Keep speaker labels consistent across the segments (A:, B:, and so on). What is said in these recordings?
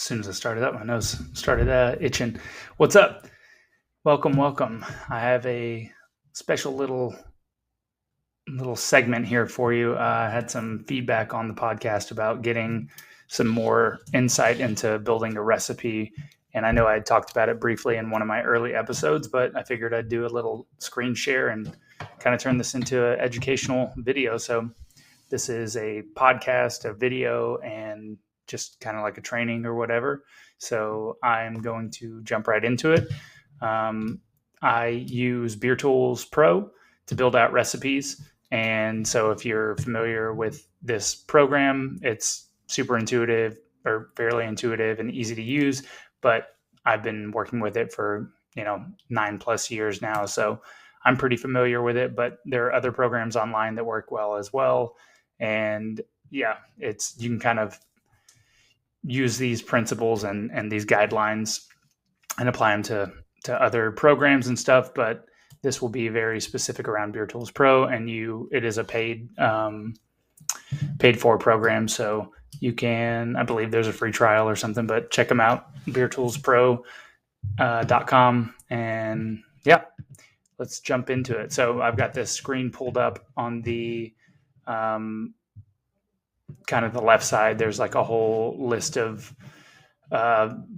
A: soon as I started up, my nose started itching. What's up? Welcome. I have a special little segment here for you. I had some feedback on the podcast about getting some more insight into building a recipe. And I know I had talked about it briefly in one of my early episodes, but I figured I'd do a little screen share and kind of turn this into an educational video. So this is a podcast, a video, and just kind of like a training or whatever. So I'm going to jump right into it. I use Beer Tools Pro to build out recipes. And so if you're familiar with this program, it's super intuitive or fairly intuitive and easy to use. But I've been working with it for, 9+ years now. So I'm pretty familiar with it, but there are other programs online that work well as well. And yeah, you can kind of use these principles and these guidelines and apply them to other programs and stuff. But this will be very specific around Beer Tools Pro, and it is a paid for program. So you can, I believe there's a free trial or something, but check them out, beertoolspro.com. And yeah, let's jump into it. So I've got this screen pulled up on the kind of the left side. There's like a whole list of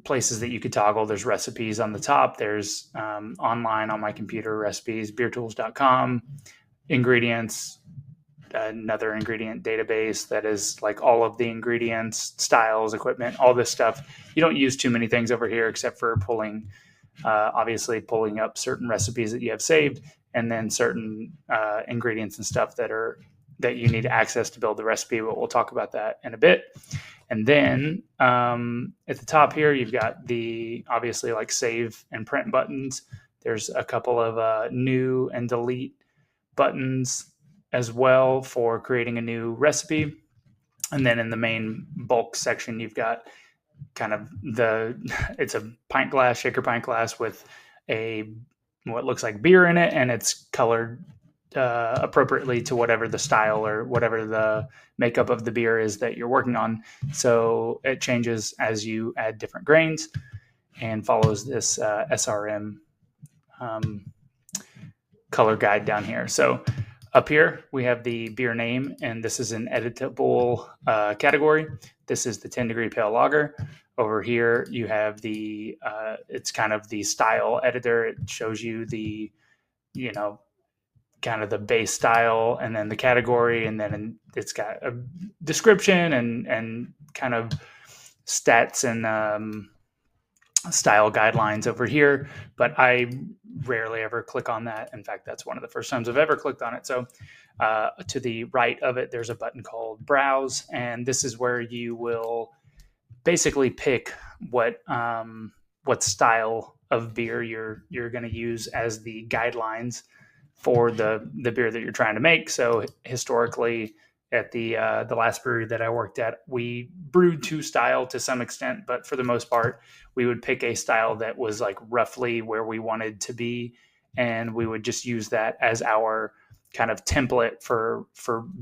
A: places that you could toggle. There's recipes on the top. There's online on my computer recipes, beertools.com, ingredients, another ingredient database that is like all of the ingredients, styles, equipment, all this stuff. You don't use too many things over here except for obviously pulling up certain recipes that you have saved, and then certain ingredients and stuff that you need access to build the recipe, but we'll talk about that in a bit. And then at the top here, you've got the obviously like save and print buttons. There's a couple of new and delete buttons as well for creating a new recipe. And then in the main bulk section, you've got kind of it's a shaker pint glass with what looks like beer in it, and it's colored appropriately to whatever the style or whatever the makeup of the beer is that you're working on. So it changes as you add different grains and follows this SRM color guide down here. So up here, we have the beer name, and this is an editable category. This is the 10-degree pale lager. Over here, you have it's kind of the style editor. It shows you the, kind of the base style, and then the category, and then it's got a description and kind of stats and style guidelines over here. But I rarely ever click on that. In fact, that's one of the first times I've ever clicked on it. So to the right of it, there's a button called Browse, and this is where you will basically pick what style of beer you're going to use as the guidelines for the beer that you're trying to make. So historically, at the last brewery that I worked at, we brewed to style to some extent, but for the most part, we would pick a style that was like roughly where we wanted to be, and we would just use that as our kind of template for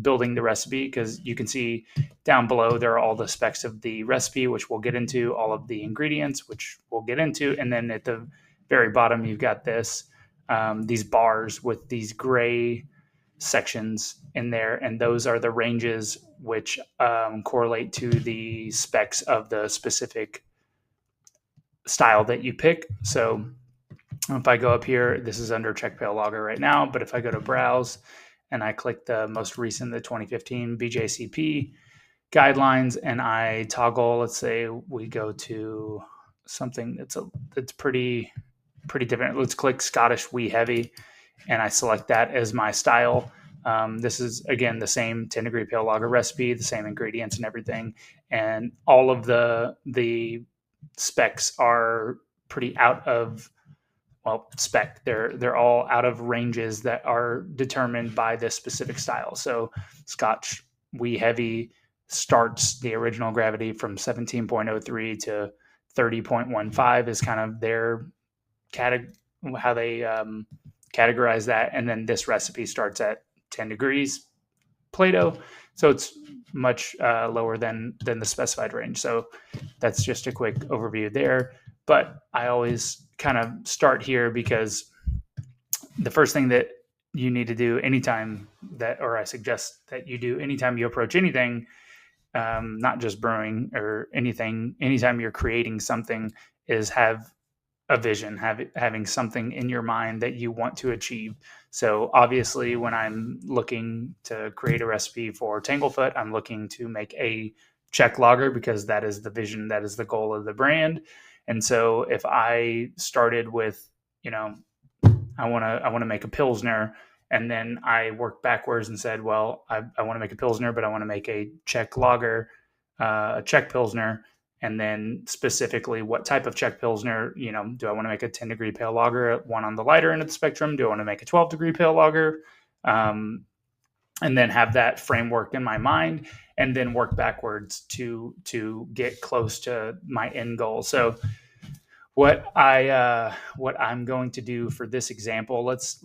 A: building the recipe. Because you can see down below there are all the specs of the recipe, which we'll get into, all of the ingredients, which we'll get into, and then at the very bottom you've got these bars with these gray sections in there, and those are the ranges which correlate to the specs of the specific style that you pick. So if I go up here, this is under Czech Pale Lager right now, but if I go to Browse and I click the most recent, the 2015 BJCP guidelines, and I toggle, let's say we go to something that's pretty different. Let's click Scottish Wee Heavy, and I select that as my style. This is, again, the same 10-degree pale lager recipe, the same ingredients and everything. And all of the specs are pretty spec. They're all out of ranges that are determined by this specific style. So Scotch Wee Heavy starts the original gravity from 17.03 to 30.15 is kind of their how they categorize that. And then this recipe starts at 10 degrees Plato. So it's much lower than the specified range. So that's just a quick overview there. But I always kind of start here because the first thing that you need to do anytime that, or I suggest that you do anytime you approach anything, not just brewing or anything, anytime you're creating something, is have a vision, having something in your mind that you want to achieve. So obviously, when I'm looking to create a recipe for Tanglefoot, I'm looking to make a Czech lager because that is the vision, that is the goal of the brand. And so if I started with, you know, I want to make a Pilsner, and then I worked backwards and said, well, I want to make a Pilsner, but I want to make a Czech lager, a Czech Pilsner, and then specifically what type of Czech Pilsner, do I want to make a 10-degree pale lager, one on the lighter end of the spectrum? Do I want to make a 12-degree pale lager? And then have that framework in my mind, and then work backwards to get close to my end goal. So what I'm going to do for this example, let's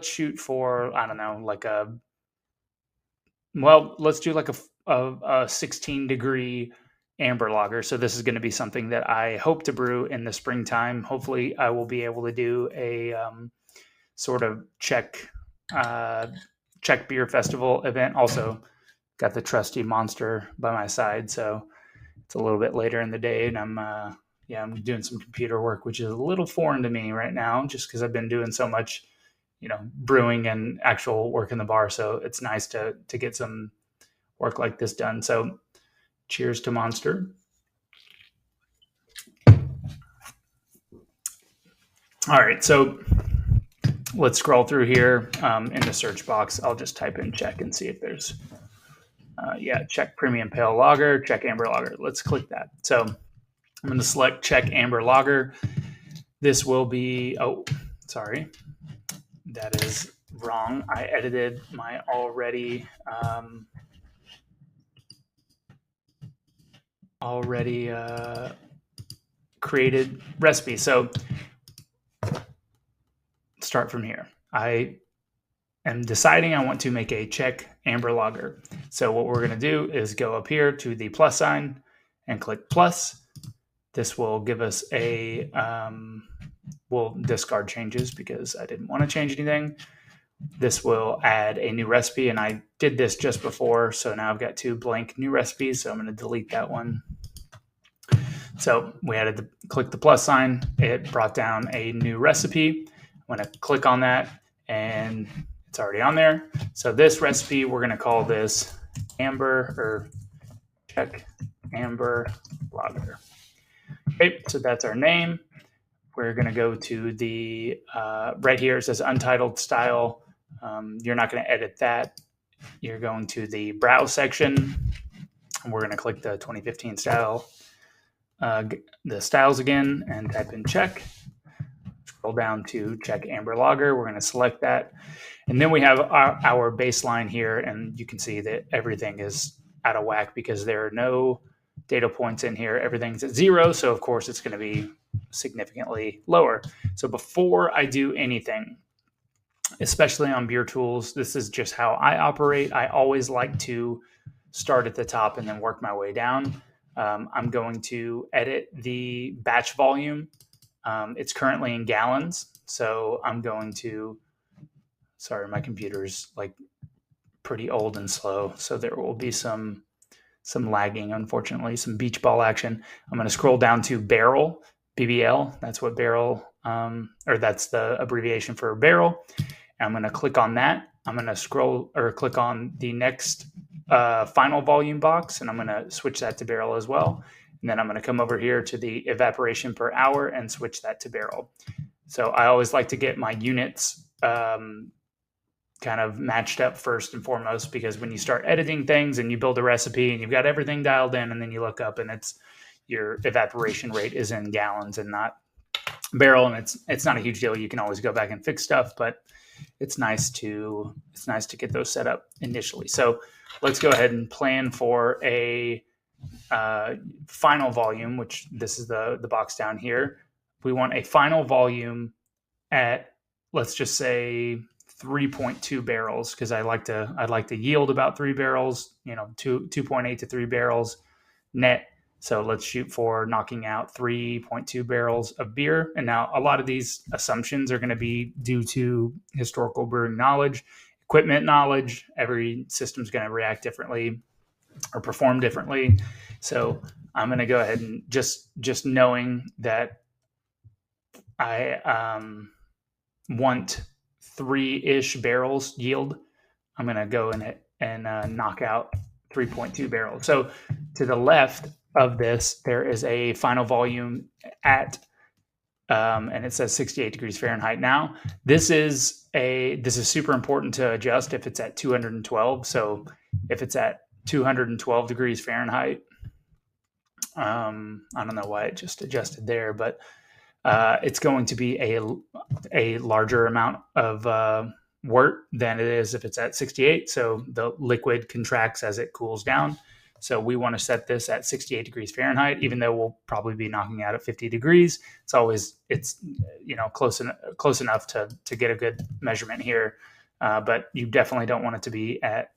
A: shoot for, I don't know, let's do like a 16-degree amber lager. So this is going to be something that I hope to brew in the springtime. Hopefully I will be able to do a sort of Czech beer festival event. Also got the trusty Monster by my side, so it's a little bit later in the day, and I'm doing some computer work, which is a little foreign to me right now, just because I've been doing so much, brewing and actual work in the bar. So it's nice to get some work like this done. So cheers to Monster. All right, so let's scroll through here in the search box. I'll just type in Czech and see if there's Czech Premium Pale Lager, Czech Amber Lager. Let's click that. So I'm going to select Czech Amber Lager. This will be, that is wrong. I edited my already created recipe. So start from here. I am deciding I want to make a Czech Amber Lager. So what we're going to do is go up here to the plus sign and click plus. This will give us we'll discard changes because I didn't want to change anything. This will add a new recipe, and I did this just before, so now I've got 2 blank new recipes, so I'm going to delete that one. So we click the plus sign. It brought down a new recipe. I'm going to click on that, and it's already on there. So this recipe, we're going to call this Czech Amber Lager. Okay, so that's our name. We're going to go to the, right here it says untitled style. You're not going to edit that. You're going to the browse section, and we're going to click the 2015 style, the styles again, and type in Czech. Scroll down to Czech Amber Lager. We're going to select that. And then we have our baseline here, and you can see that everything is out of whack because there are no data points in here. Everything's at 0, so of course it's going to be significantly lower. So before I do anything, especially on beer tools, this is just how I operate. I always like to start at the top and then work my way down. I'm going to edit the batch volume. It's currently in gallons, so I'm going to, sorry, my computer's like pretty old and slow, so there will be some lagging, unfortunately, some beach ball action. I'm going to scroll down to barrel, BBL. That's what barrel, or that's the abbreviation for barrel. And I'm going to click on that. I'm going to click on the next final volume box, and I'm going to switch that to barrel as well. And then I'm going to come over here to the evaporation per hour and switch that to barrel. So I always like to get my units kind of matched up first and foremost, because when you start editing things and you build a recipe and you've got everything dialed in, and then you look up and it's your evaporation rate is in gallons and not barrel, and it's not a huge deal. You can always go back and fix stuff, but it's nice to get those set up initially. So let's go ahead and plan for a final volume, which this is the box down here. We want a final volume at, let's just say 3.2 barrels because I'd like to yield about 3 barrels, 2.8 to 3 barrels net. So let's shoot for knocking out 3.2 barrels of beer. And now a lot of these assumptions are going to be due to historical brewing knowledge, equipment knowledge. Every system's going to react differently or perform differently. So I'm going to go ahead and just knowing that I want 3-ish barrels yield, I'm going to go and knock out 3.2 barrels. So to the left of this, there is a final volume at, and it says 68 degrees Fahrenheit. Now, this is super important to adjust if it's at 212. So if it's at 212 degrees Fahrenheit, I don't know why it just adjusted there, but it's going to be a larger amount of wort than it is if it's at 68. So the liquid contracts as it cools down. So we want to set this at 68 degrees Fahrenheit, even though we'll probably be knocking out at 50 degrees. It's close enough to get a good measurement here, but you definitely don't want it to be at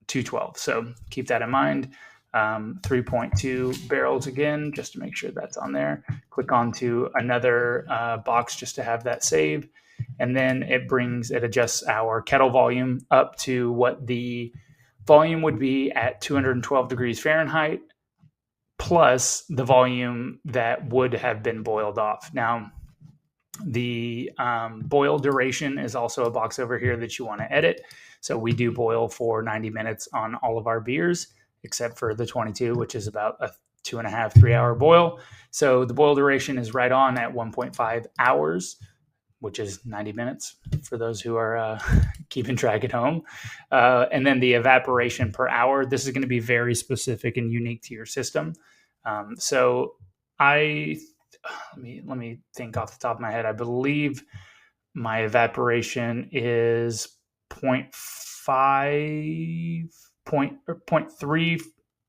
A: 212. So keep that in mind. 3.2 barrels again, just to make sure that's on there. Click onto another box just to have that save. And then it adjusts our kettle volume up to what the volume would be at 212 degrees Fahrenheit plus the volume that would have been boiled off. Now, the boil duration is also a box over here that you want to edit. So we do boil for 90 minutes on all of our beers, except for the 22, which is about a 2.5, 3 hour boil. So the boil duration is right on at 1.5 hours, which is 90 minutes for those who are keeping track at home. And then the evaporation per hour, this is going to be very specific and unique to your system. So let me think off the top of my head. I believe my evaporation is 0.3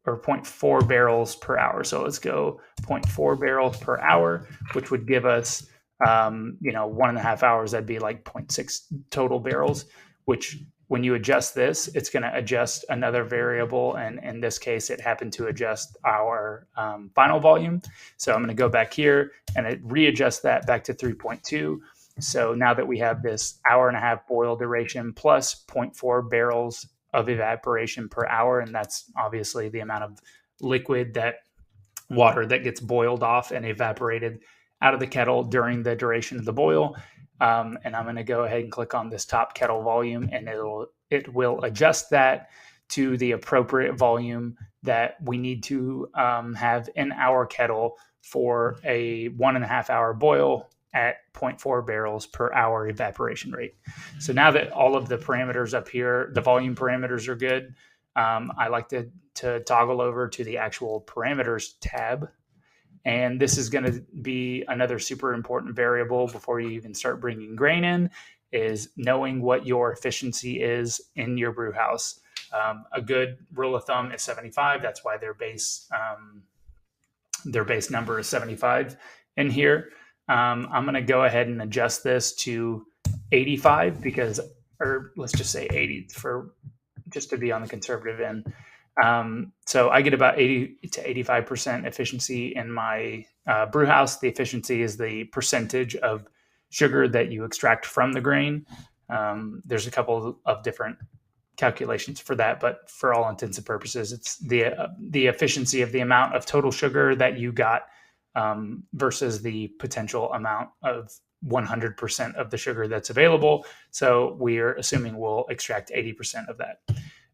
A: or 0.4 barrels per hour. So let's go 0.4 barrels per hour, which would give us 1.5 hours. That'd be like 0.6 total barrels, which when you adjust this, it's going to adjust another variable. And in this case, it happened to adjust our final volume. So I'm going to go back here and readjust that back to 3.2. So now that we have this 1.5 hour boil duration plus 0.4 barrels of evaporation per hour, and that's obviously the amount of water that gets boiled off and evaporated out of the kettle during the duration of the boil. And I'm going to go ahead and click on this top kettle volume, and it will adjust that to the appropriate volume that we need to have in our kettle for a 1.5 hour boil at 0.4 barrels per hour evaporation rate. So now that all of the parameters up here, the volume parameters are good, I like to toggle over to the actual parameters tab. And this is going to be another super important variable before you even start bringing grain in, is knowing what your efficiency is in your brew house. A good rule of thumb is 75. That's why their base number is 75 in here. I'm going to go ahead and adjust this to 85 or let's just say 80 just to be on the conservative end. So I get about 80 to 85% efficiency in my brew house. The efficiency is the percentage of sugar that you extract from the grain. There's a couple of different calculations for that, but for all intents and purposes, it's the efficiency of the amount of total sugar that you got versus the potential amount of 100% of the sugar that's available. So we're assuming we'll extract 80% of that.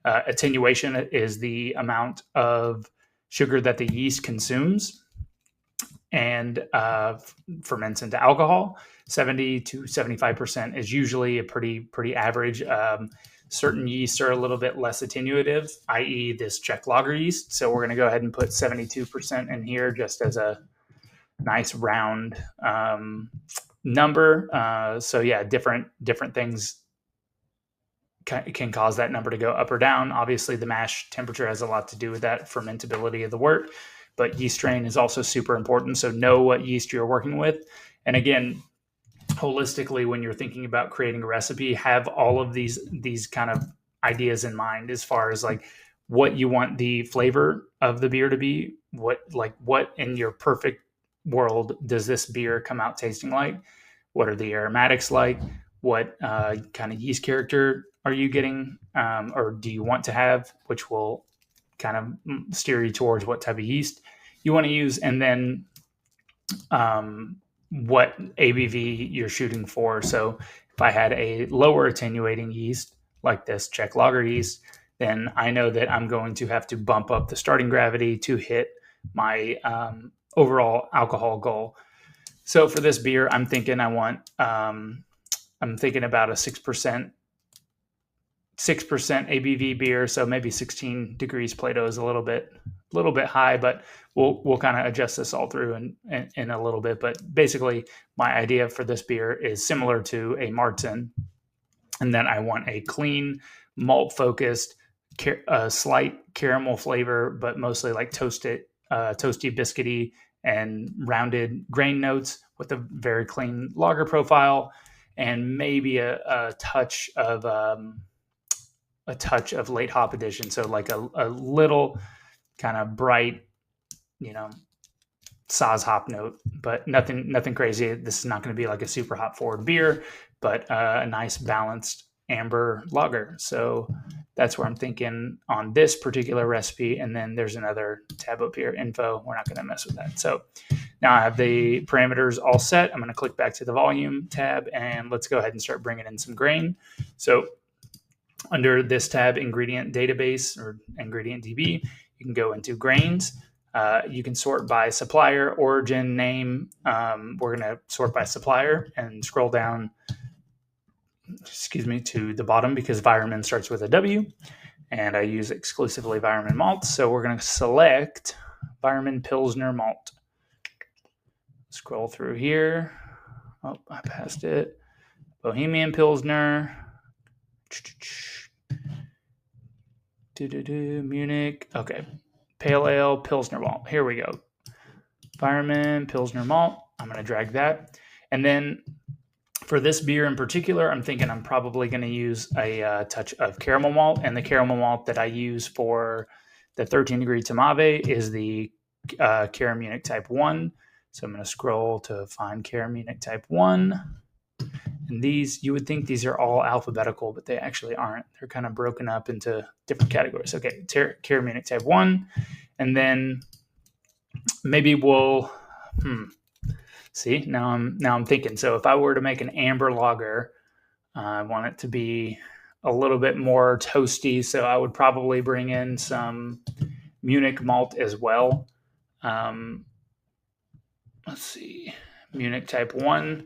A: Attenuation is the amount of sugar that the yeast consumes and ferments into alcohol. 70 to 75% is usually a pretty average. Certain yeasts are a little bit less attenuative, i.e. this Czech lager yeast. So we're going to go ahead and put 72% in here just as a nice round number. So yeah, different things can cause that number to go up or down. Obviously, the mash temperature has a lot to do with that fermentability of the wort, but yeast strain is also super important. So know what yeast you're working with. And again, holistically, when you're thinking about creating a recipe, have all of these kind of ideas in mind as far as like what you want the flavor of the beer to be, what in your perfect world does this beer come out tasting like, what are the aromatics like, what kind of yeast character are you getting, or do you want to have, which will kind of steer you towards what type of yeast you want to use, and then what ABV you're shooting for. So if I had a lower attenuating yeast like this Czech lager yeast, then I know that I'm going to have to bump up the starting gravity to hit my overall alcohol goal. So for this beer, I'm thinking I'm thinking about a 6% ABV beer, so maybe 16 degrees Plato is a little bit high, but we'll kind of adjust this all through in a little bit. But basically, my idea for this beer is similar to a Martin, and then I want a clean, malt focused, slight caramel flavor, but mostly like toasty, biscuity, and rounded grain notes with a very clean lager profile, and maybe a touch of late hop addition. So like a little kind of bright, Saaz hop note, but nothing crazy. This is not going to be like a super hop forward beer, but a nice balanced amber lager. So that's where I'm thinking on this particular recipe. And then there's another tab up here, info. We're not going to mess with that. So now I have the parameters all set. I'm going to click back to the volume tab, and let's go ahead and start bringing in some grain. So under this tab, ingredient database or ingredient DB, you can go into grains. You can sort by supplier, origin, name. We're going to sort by supplier and scroll down, to the bottom because Weirmann starts with a W, and I use exclusively Weirmann malts. So we're going to select Weirmann Pilsner malt. Scroll through here. Oh, I passed it. Bohemian Pilsner. Munich. Okay. Pale Ale, Pilsner malt. Here we go. Weirmann, Pilsner malt. I'm going to drag that. And then for this beer in particular, I'm thinking I'm probably going to use a touch of caramel malt. And the caramel malt that I use for the 13 degree Tamave is the Cara Munich Type 1. So I'm going to scroll to find Cara Munich Type 1. And these, you would think these are all alphabetical, but they actually aren't. They're kind of broken up into different categories. Okay, Cara Munich Type 1. And then maybe we'll, see, now I'm thinking. So if I were to make an amber lager, I want it to be a little bit more toasty. So I would probably bring in some Munich malt as well. Let's see, Munich Type 1.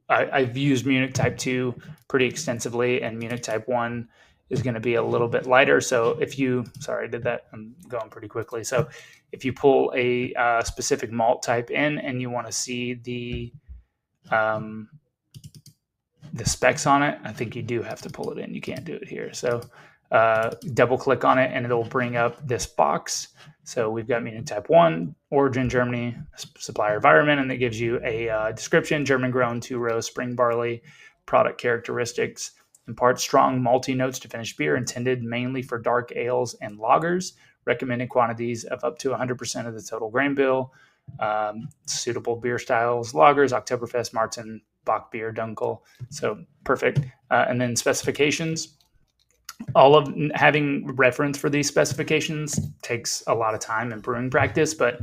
A: I've used Munich Type 2 pretty extensively, and Munich Type 1 is going to be a little bit lighter. So if you, sorry, I did that. I'm going pretty quickly. So if you pull a specific malt type in and you want to see the specs on it, I think you do have to pull it in. You can't do it here. So double click on it and it'll bring up this box. So we've got Munich Type 1, origin Germany, supplier Weirmann, and it gives you a description: German grown, 2-row spring barley, product characteristics, impart strong malty notes to finished beer, intended mainly for dark ales and lagers, recommended quantities of up to 100% of the total grain bill, suitable beer styles, lagers, Oktoberfest, Martin, Bock beer, Dunkel. So perfect. And then specifications. All of having reference for these specifications takes a lot of time and brewing practice, but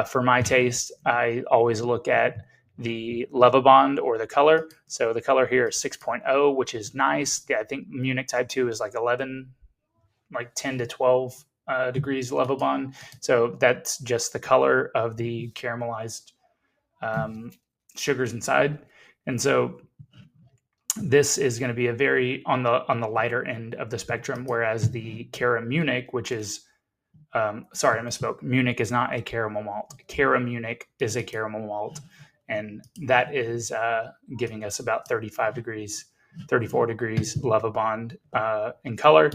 A: for my taste, I always look at the Levebond or the color. So the color here is 6.0, which is nice. I think Munich Type 2 is like 11, like 10 to 12 degrees Levebond. So that's just the color of the caramelized sugars inside. And so this is going to be a very on the lighter end of the spectrum, whereas the Cara Munich, which is sorry, I misspoke. Munich is not a caramel malt. Cara Munich is a caramel malt, and that is giving us about 34 degrees Levebond in color.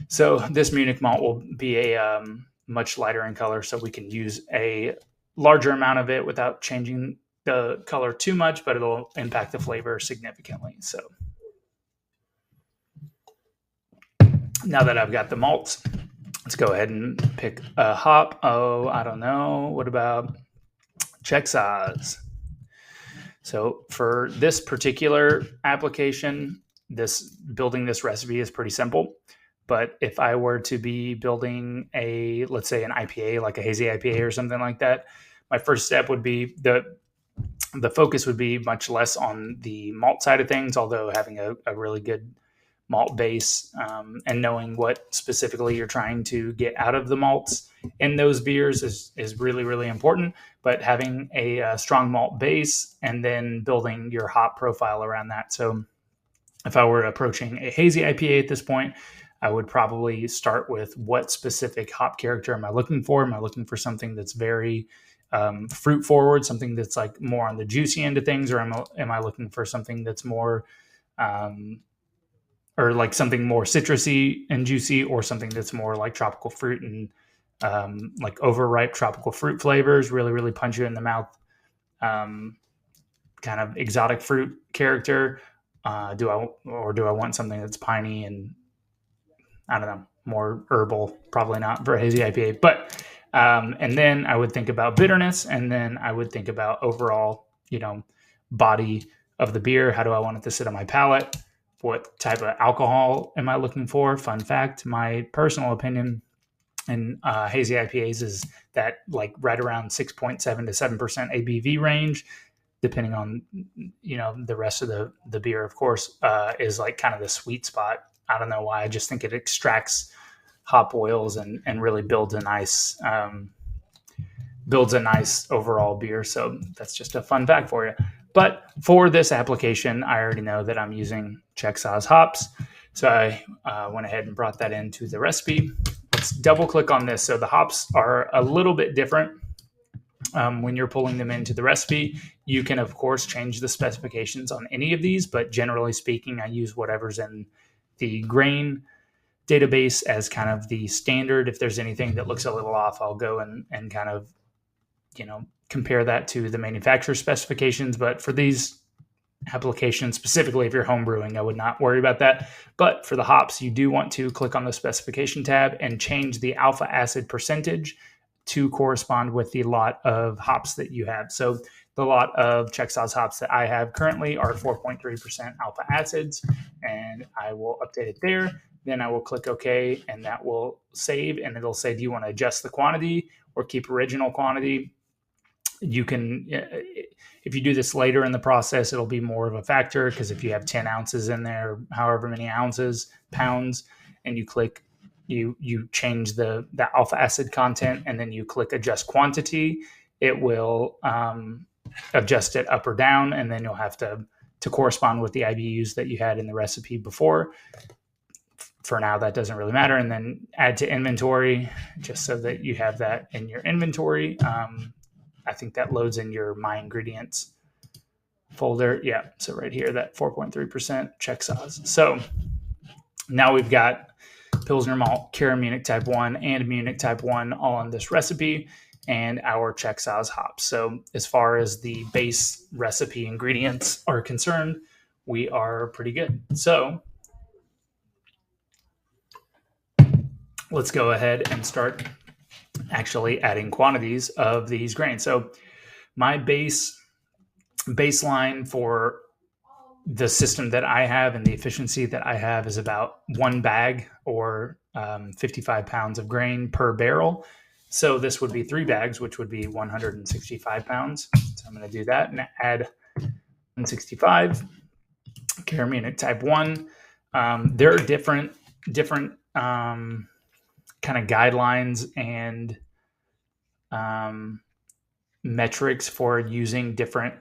A: So this Munich malt will be a much lighter in color, so we can use a larger amount of it without changing the color too much, but it'll impact the flavor significantly. So now that I've got the malts, let's go ahead and pick a hop. Oh, I don't know. What about Czech Saaz? So for this particular application, building this recipe is pretty simple. But if I were to be building let's say an IPA, like a hazy IPA or something like that, my first step would be the focus would be much less on the malt side of things, although having a really good malt base and knowing what specifically you're trying to get out of the malts in those beers is really, really important. But having a strong malt base and then building your hop profile around that. So if I were approaching a hazy IPA at this point, I would probably start with what specific hop character am I looking for? Am I looking for something that's very fruit forward, something that's like more on the juicy end of things, or am I looking for something that's more or like something more citrusy and juicy, or something that's more like tropical fruit and like overripe tropical fruit flavors, really, really punch you in the mouth, kind of exotic fruit character. Do I want something that's piney and I don't know, more herbal? Probably not for a hazy IPA, but and then I would think about bitterness, and then I would think about overall, body of the beer. How do I want it to sit on my palate? What type of alcohol am I looking for? Fun fact, my personal opinion in hazy IPAs is that like right around 6.7 to 7% ABV range, depending on, the rest of the beer, of course, is like kind of the sweet spot. I don't know why. I just think it extracts hop oils and really builds a nice overall beer. So that's just a fun fact for you. But for this application, I already know that I'm using Czech Saaz hops. So I went ahead and brought that into the recipe. Let's double click on this. So the hops are a little bit different when you're pulling them into the recipe. You can, of course, change the specifications on any of these, but generally speaking, I use whatever's in the grain database as kind of the standard. If there's anything that looks a little off, I'll go and kind of, compare that to the manufacturer specifications. But for these applications, specifically if you're home brewing, I would not worry about that. But for the hops, you do want to click on the specification tab and change the alpha acid percentage to correspond with the lot of hops that you have. So the lot of Czech Saaz hops that I have currently are 4.3% alpha acids, and I will update it there. Then I will click OK, and that will save, and it'll say, do you want to adjust the quantity or keep original quantity? You can, if you do this later in the process, it'll be more of a factor, because if you have 10 ounces in there, however many pounds, and you click, you change the alpha acid content, and then you click adjust quantity, it will adjust it up or down, and then you'll have to correspond with the IBUs that you had in the recipe before. For now, that doesn't really matter. And then add to inventory, just so that you have that in your inventory. I think that loads in your My Ingredients folder. Yeah, so right here, that 4.3% Czech Saaz. So now we've got Pilsner Malt, Kara Munich Type 1, and Munich Type 1 all on this recipe, and our Czech Saaz hops. So as far as the base recipe ingredients are concerned, we are pretty good. So let's go ahead and start actually adding quantities of these grains. So my baseline for the system that I have and the efficiency that I have is about one bag or 55 pounds of grain per barrel. So this would be 3 bags, which would be 165 pounds. So I'm going to do that and add 165. Kara Munich Type 1. There are different kind of guidelines and metrics for using different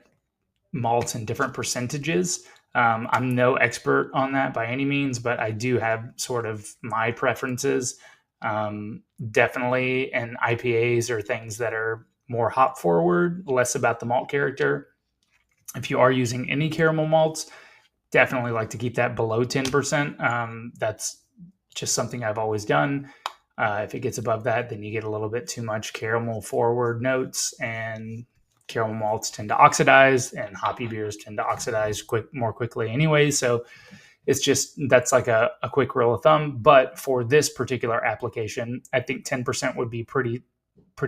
A: malts and different percentages. I'm no expert on that by any means, but I do have sort of my preferences. Definitely in IPAs or things that are more hop forward, less about the malt character. If you are using any caramel malts, definitely like to keep that below 10%. That's just something I've always done. If it gets above that, then you get a little bit too much caramel forward notes and caramel malts tend to oxidize, and hoppy beers tend to oxidize more quickly anyway. So it's just, that's like a quick rule of thumb. But for this particular application, I think 10% would be pretty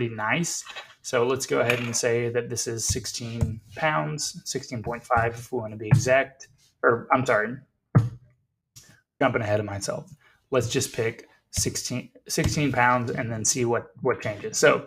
A: nice. So let's go ahead and say that this is 16 pounds, 16.5 if we want to be exact. Or I'm sorry, jumping ahead of myself. Let's just pick 16 pounds and then see what changes. So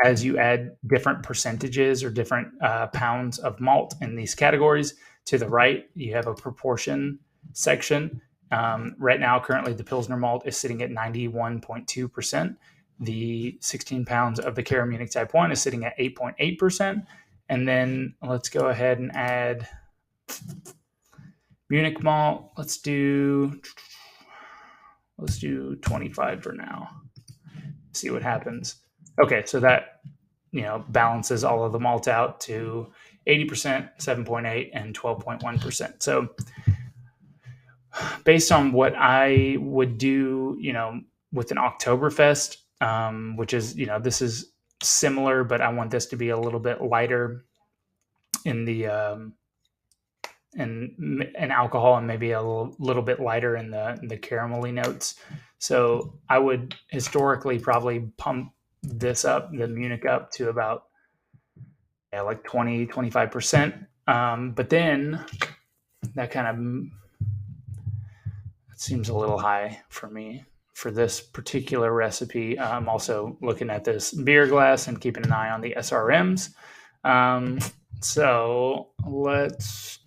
A: as you add different percentages or different pounds of malt in these categories, to the right, you have a proportion section. Right now, currently, the Pilsner malt is sitting at 91.2%. The 16 pounds of the Cara Munich Type 1 is sitting at 8.8%. And then let's go ahead and add Munich malt. Let's do 25 for now. See what happens. Okay, so that balances all of the malt out to 80%, 7.8, and 12.1%. So based on what I would do, with an Oktoberfest, which is, this is similar, but I want this to be a little bit lighter in the in alcohol, and maybe a little bit lighter in the caramelly notes. So I would historically probably pump the Munich up to about like 20, 25%. But then that kind of seems a little high for me for this particular recipe. I'm also looking at this beer glass and keeping an eye on the SRMs. So let's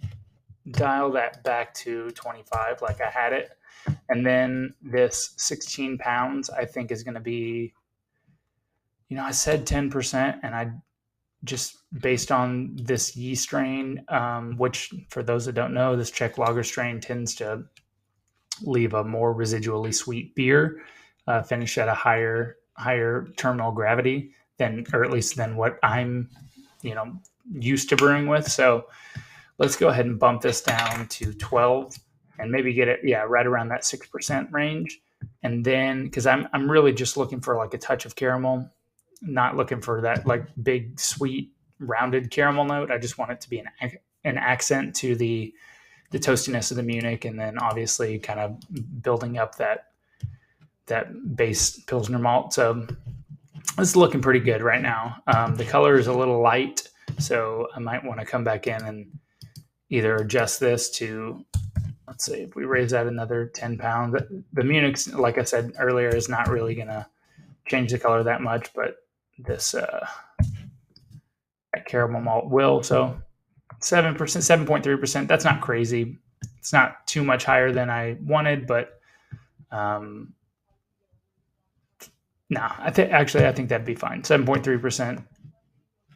A: dial that back to 25 like I had it. And then this 16 pounds, I think, is going to be, I said 10%, and I just, based on this yeast strain, which for those that don't know, this Czech lager strain tends to leave a more residually sweet beer, finish at a higher terminal gravity or at least than what I'm, used to brewing with. So let's go ahead and bump this down to 12 and maybe get it, right around that 6% range. And then, because I'm really just looking for like a touch of caramel, not looking for that like big sweet rounded caramel note. I just want it to be an accent to the toastiness of the Munich, and then obviously kind of building up that base Pilsner malt. So it's looking pretty good right now. The color is a little light, so I might want to come back in and either adjust this to, let's see, if we raise that another 10 pounds. The Munich, like I said earlier, is not really going to change the color that much, but this that caramel malt will. So 7%, 7.3%. That's not crazy. It's not too much higher than I wanted, but no, I think that'd be fine. 7.3%.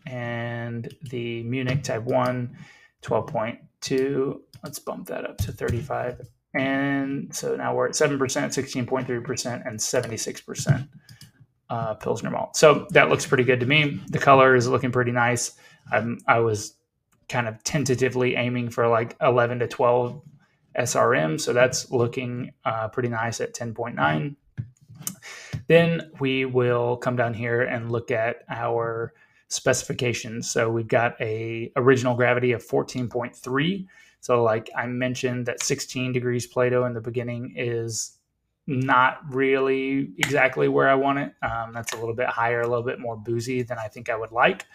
A: And the Munich Type 1, 12.2. Let's bump that up to 35. And so now we're at 7%, 16.3%, and 76% Pilsner malt. So that looks pretty good to me. The color is looking pretty nice. I was kind of tentatively aiming for like 11 to 12 SRM. So that's looking pretty nice at 10.9. Then we will come down here and look at our specifications. So we've got a original gravity of 14.3. So like I mentioned, that 16 degrees Plato in the beginning is not really exactly where I want it. That's a little bit higher, a little bit more boozy than I think I would like.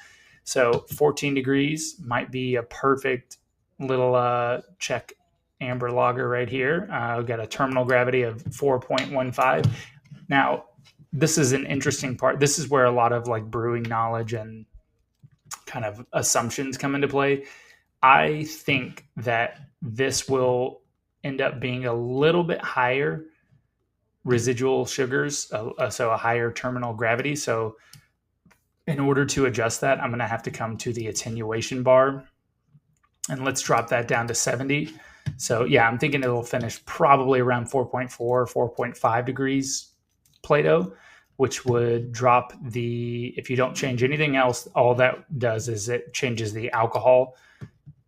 A: So 14 degrees might be a perfect little Czech amber lager right here. We've got a terminal gravity of 4.15. Now, this is an interesting part. This is where a lot of like brewing knowledge and kind of assumptions come into play. I think that this will end up being a little bit higher residual sugars, so a higher terminal gravity. So in order to adjust that, I'm going to have to come to the attenuation bar, and let's drop that down to 70. So yeah, I'm thinking it'll finish probably around 4.4, 4.5 degrees Plato, which would drop if you don't change anything else, all that does is it changes the alcohol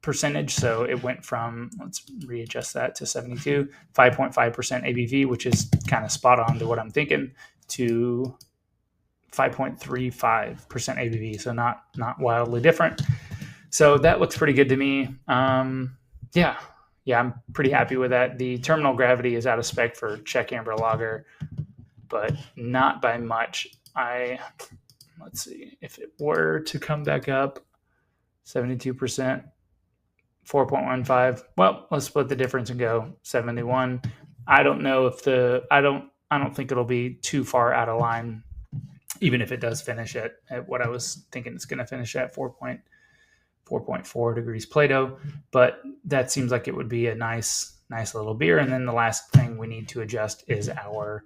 A: percentage. So it went from, let's readjust that to 72, 5.5% ABV, which is kind of spot on to what I'm thinking, to 5.35% ABV, so not wildly different. So that looks pretty good to me. Yeah, I'm pretty happy with that. The terminal gravity is out of spec for Czech Amber Lager, but not by much. Let's see, if it were to come back up, 72%, 4.15. Well, let's split the difference and go 71. I don't know if I don't think it'll be too far out of line, even if it does finish at what I was thinking it's going to finish at, 4.4 degrees Plato. But that seems like it would be a nice little beer. And then the last thing we need to adjust is our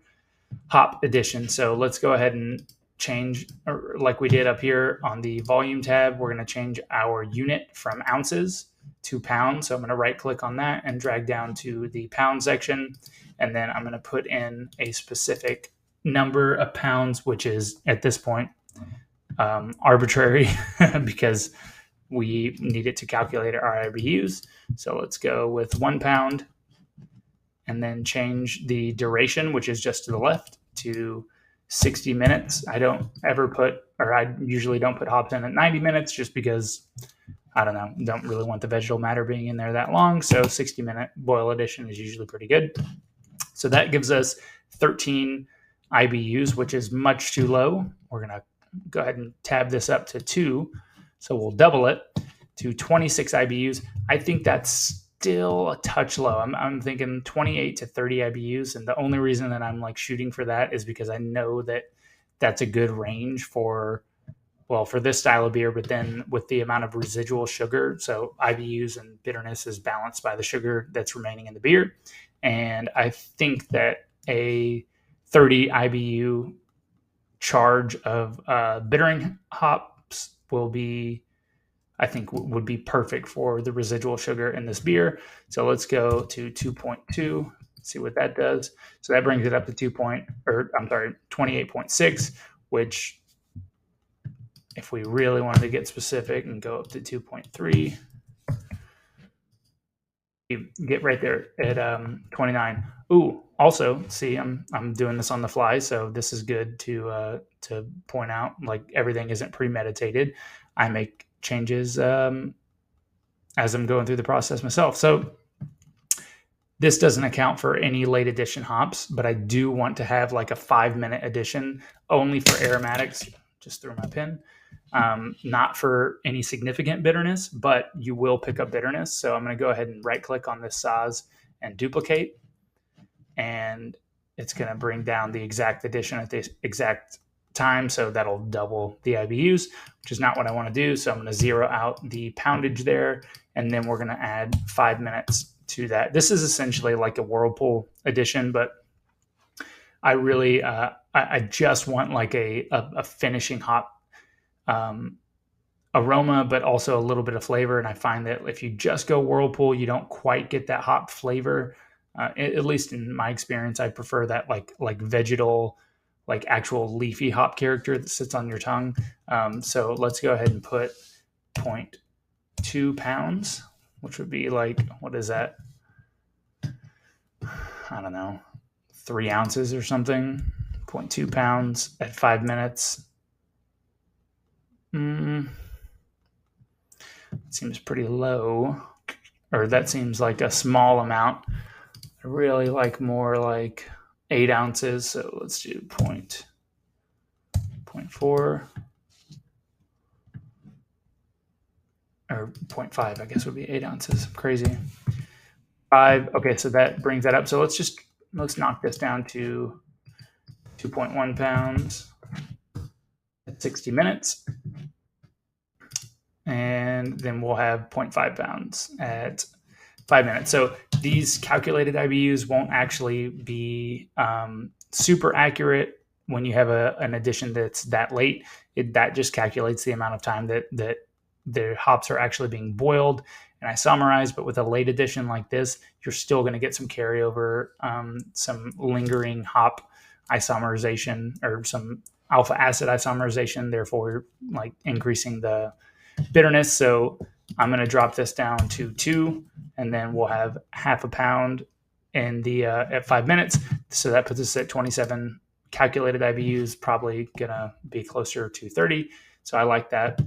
A: hop addition. So let's go ahead and change, like we did up here on the volume tab. We're going to change our unit from ounces to pounds. So I'm going to right click on that and drag down to the pound section. And then I'm going to put in a specific number of pounds, which is at this point arbitrary because we need it to calculate our IBUs. So let's go with 1 pound and then change the duration, which is just to the left, to 60 minutes. I usually don't put hops in at 90 minutes just because, I don't know, don't really want the vegetal matter being in there that long. So 60-minute boil addition is usually pretty good. So that gives us 13 IBUs, which is much too low. We're going to go ahead and tab this up to 2. So we'll double it to 26 IBUs. I think that's still a touch low. I'm thinking 28 to 30 IBUs. And the only reason that I'm like shooting for that is because I know that that's a good range for this style of beer, but then with the amount of residual sugar, so IBUs and bitterness is balanced by the sugar that's remaining in the beer. And I think that a 30 IBU charge of bittering hops would be perfect for the residual sugar in this beer. So let's go to 2.2, see what that does. So that brings it up to 28.6, which if we really wanted to get specific and go up to 2.3, you get right there at 29. Ooh, also, see, I'm doing this on the fly, so this is good to point out. Like, everything isn't premeditated. I make changes as I'm going through the process myself. So this doesn't account for any late addition hops, but I do want to have like a 5-minute addition only for aromatics. Just threw my pen. Not for any significant bitterness, but you will pick up bitterness. So I'm going to go ahead and right click on this size and duplicate. And it's going to bring down the exact addition at the exact time. So that'll double the IBUs, which is not what I want to do. So I'm going to zero out the poundage there. And then we're going to add 5 minutes to that. This is essentially like a whirlpool addition, but I really, I just want like a finishing hop aroma, but also a little bit of flavor. And I find that if you just go whirlpool, you don't quite get that hop flavor. At least in my experience, I prefer that like vegetal, like actual leafy hop character that sits on your tongue. So let's go ahead and put 0.2 pounds, which would be like, what is that? I don't know, 3 ounces or something. 0.2 pounds at 5 minutes. It seems pretty low, or that seems like a small amount. I really like more like 8 ounces. So let's do 0.4 or 0.5, I guess would be 8 ounces. Crazy. 5. Okay, so that brings that up. So let's knock this down to 2.1 pounds at 60 minutes. And then we'll have 0.5 pounds at 5 minutes. So these calculated IBUs won't actually be super accurate when you have an addition that's that late. That just calculates the amount of time that the hops are actually being boiled and isomerized. But with a late addition like this, you're still going to get some carryover, some lingering hop isomerization or some alpha acid isomerization, therefore like increasing the bitterness. So I'm going to drop this down to 2, and then we'll have half a pound in the at 5 minutes. So that puts us at 27 calculated IBU is probably gonna be closer to 30. So I like that.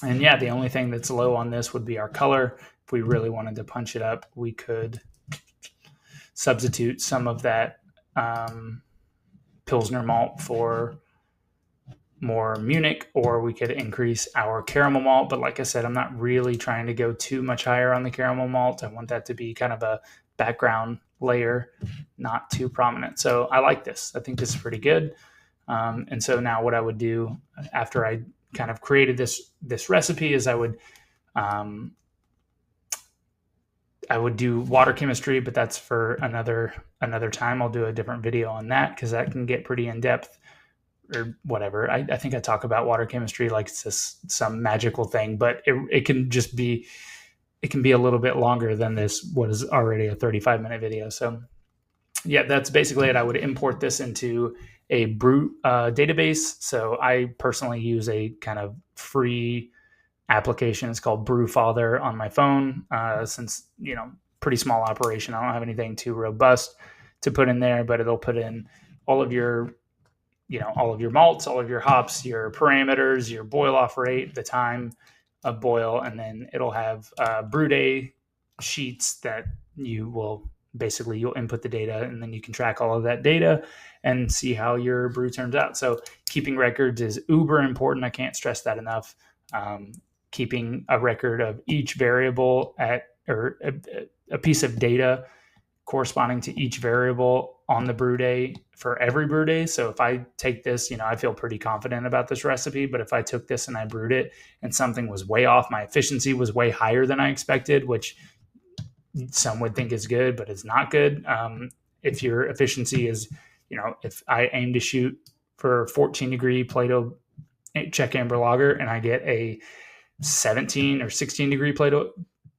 A: And yeah, the only thing that's low on this would be our color. If we really wanted to punch it up, we could substitute some of that Pilsner malt for more Munich, or we could increase our caramel malt. But like I said, I'm not really trying to go too much higher on the caramel malt. I want that to be kind of a background layer, not too prominent. So I like this. I think this is pretty good. And so now what I would do after I kind of created this recipe is I would do water chemistry, but that's for another time. I'll do a different video on that because that can get pretty in depth or whatever. I think I talk about water chemistry like it's just some magical thing, but it can just be, it can be a little bit longer than this, what is already a 35-minute video. So yeah, that's basically it. I would import this into a brew database. So I personally use a kind of free application. It's called Brewfather on my phone. Since, pretty small operation, I don't have anything too robust to put in there, but it'll put in all of your malts, all of your hops, your parameters, your boil off rate, the time of boil, and then it'll have brew day sheets that you'll input the data, and then you can track all of that data and see how your brew turns out. So keeping records is uber important. I can't stress that enough. Keeping a record of each variable or a piece of data corresponding to each variable on the brew day for every brew day. So if I take this, I feel pretty confident about this recipe, but if I took this and I brewed it and something was way off, my efficiency was way higher than I expected, which some would think is good, but it's not good. If your efficiency is, if I aim to shoot for 14-degree Plato Czech amber lager and I get a 17 or 16-degree Plato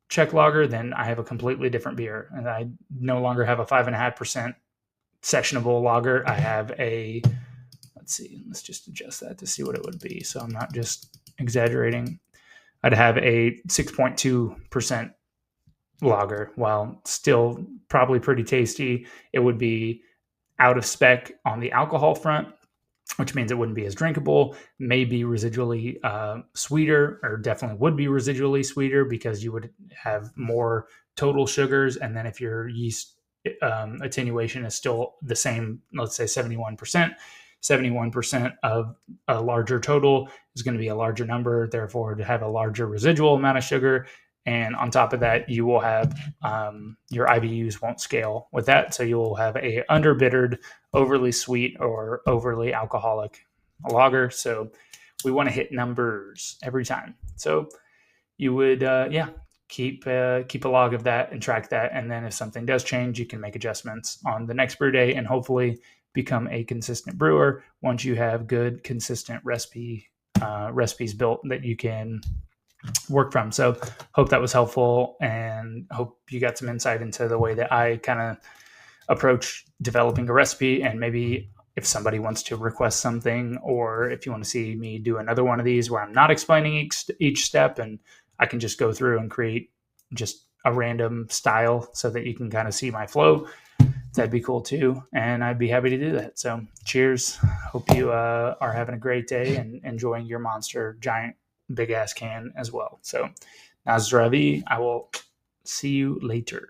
A: Czech lager, then I have a completely different beer. And I no longer have a 5.5% sessionable lager. I have let's just adjust that to see what it would be. So I'm not just exaggerating. I'd have a 6.2% lager. While still probably pretty tasty, it would be out of spec on the alcohol front, which means it wouldn't be as drinkable, maybe residually sweeter, or definitely would be residually sweeter because you would have more total sugars. And then if your yeast attenuation is still the same, let's say 71% of a larger total is going to be a larger number, therefore to have a larger residual amount of sugar. And on top of that, you will have your IBUs won't scale with that. So you will have a underbittered, overly sweet, or overly alcoholic lager. So we want to hit numbers every time. So you would, keep a log of that and track that. And then if something does change, you can make adjustments on the next brew day and hopefully become a consistent brewer once you have good, consistent recipes built that you can work from. So hope that was helpful, and hope you got some insight into the way that I kind of approach developing a recipe. And maybe if somebody wants to request something, or if you want to see me do another one of these where I'm not explaining each step and I can just go through and create just a random style so that you can kind of see my flow, that'd be cool too. And I'd be happy to do that. So cheers. Hope you are having a great day and enjoying your monster giant big ass can as well. So Nazdravi, I will see you later.